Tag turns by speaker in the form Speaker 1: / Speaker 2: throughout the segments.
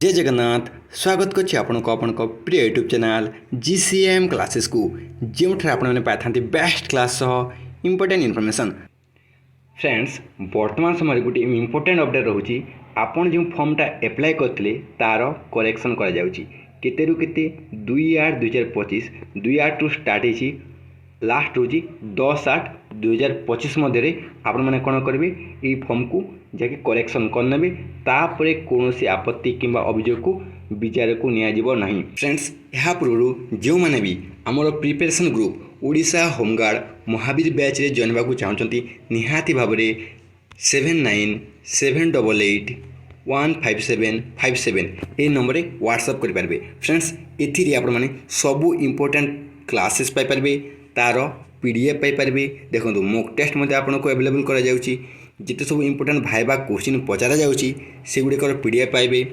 Speaker 1: जय जगन्नाथ स्वागत करछि आपनको आपनको प्रिय यूट्यूब चैनल जीसीएम क्लासेस को जोठे आपने पाई बेस्ट क्लास सह इंपोर्टेंट इनफॉरमेशन। फ्रेंड्स वर्तमान समय गोटे इंपोर्टेंट अपडेट रोचे आपन जो फॉर्मटा एप्लाय करते तार करेक्शन करा जाउची केते रु केते 2/8/2025 2/8 स्टार्ट होती लास्ट हूँ 10/8/2025 मध्य आपण मैंने कौन करेंगे ये फॉर्म को जैक करेक्शन करने तापर कौन आपत्ति किंबा अभियोग को विचार को निना फ्रेंड्स यहाँ पूर्व जो मैंने भी आमर preparation group Odisha home guard Mahavir batch रे जॉइन होगा चाहते निहाती भाव में 797888155757 ये नंबर व्हाट्सअप करेंगे। फ्रेंड्स एथि आप सबू इम्पोर्टेंट क्लासेस पाइपर तार पीडीएफ पाइपर देखो मॉक टेस्ट आपको अवेलेबल करा जिते सब इम्पोर्टेंट भाइबा क्वेश्चन पचरा जाउची सेगुड़िकर पीडीएफ पाइबे।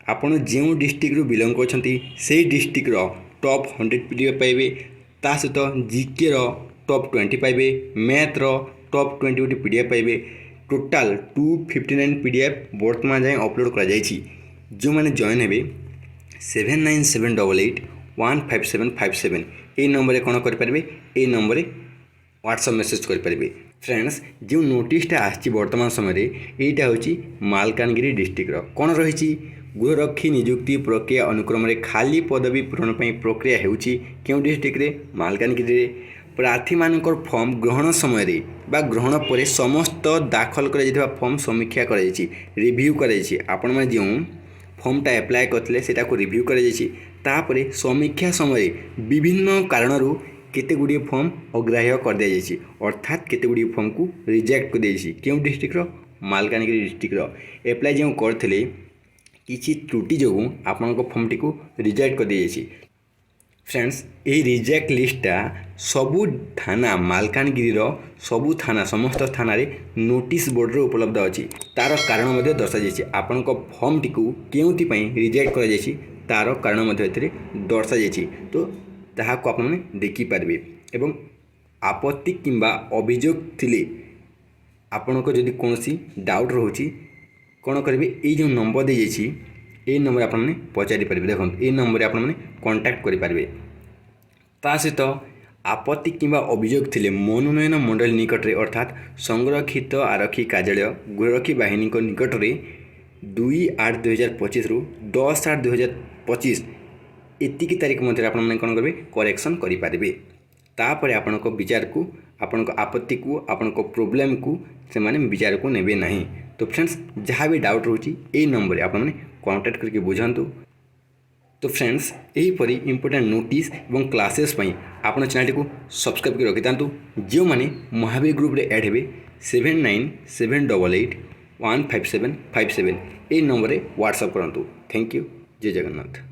Speaker 1: आपन जो डिस्ट्रिक्ट रू बिलोंग करछंती से डिस्ट्रिक्ट रो टॉप 100 पीडीएफ पाइबे ता सहित जीके रो टॉप 20 पाइबे मैथ रो टॉप 20 पीडीएफ पाइबे। टोटाल 259 पीडीएफ वर्तमान जाए अपलोड करा जायछि। जो माने जॉइन हेबे 797888155757 ये नंबर कौन करेंगे ये नंबर व्हाट्सअप मेसेज करेंगे। फ्रेंड्स जो नोटिसटा आसी वर्तमान समय यहाँ हूँ मालकानगिरी डिस्ट्रिक्ट कौन रही गृहरक्षी नियुक्ति प्रक्रिया अनुक्रम खाली पदवी पूरण प्रक्रिया होउं डिस्ट्रिक्ट मालकानगिरी प्रार्थी मानकर फॉर्म ग्रहण समय बा ग्रहण पर समस्त दाखल कर फॉर्म समीक्षा कर रिव्यू कर आपण मैंने जो फॉर्मटा एप्लाय करते से रिव्यू कर समीक्षा समय विभिन्न कारणरू केते गुड़िए फॉर्म अग्राह्य कर दिया जायछि अर्थात केते गुड़िए फॉर्म को रिजेक्ट कर दिया क्यों डिस्ट्रिक्ट मालकानगिरी डिस्ट्रिक्ट एप्लाय जो करथिले किछि त्रुटि जोगु आपनको फॉर्मटी को रिजेक्ट कर दिया जायछि। फ्रेंड्स ये रिजेक्ट लिस्टा सबू थाना मालकानगिरी सबू थाना समस्त थाना रे नोटिस बोर्ड रे उपलब्ध अच्छी तार कारण मध्य दर्शा जायछि आपनको फॉर्मटी को केउथि पई रिजेक्ट कर जायछि तार कारण मध्य एथिरे दर्शा जायछि। तो ताहाको आपने देखिपारे एवं आपत्ति किंबा अभियोग थिले आपनको जदि कौन डाउट रोची कौन करेंगे ये जो नंबर दी जाइए ये नंबर आपने पचारि पारे देखो ये नंबर आपने कांटेक्ट करेंगे। ता सहित आपत्ति किंबा अभियोग थिले मनोनयन मंडल निकट रे अर्थात संरक्षित आरक्षी कार्यालय गृहरक्षी बाहिनी निकट में 2/8/2025 रु 10/8/2025 एतिकी तारीख मध्य आपने कौन करेंगे करेक्शन करेंगे। तापर आपण विचार को आपण आपत्ति को आपण प्रोब्लेम को से माने विचार को नेबे नहीं। तो फ्रेंड्स जहाँ भी डाउट रोची यही नंबर आपने कांटेक्ट करके बुझातु। तो फ्रेंड्स यहीपरि इंपोर्टेंट नोटिस और क्लासेस आपण चैनल को सब्सक्राइब कर रखि था जो मैंने महावीर ग्रुप रे ऐड हे 797888155757 ये नंबर व्हाट्सअप करूँ। Thank you. जय जगन्नाथ।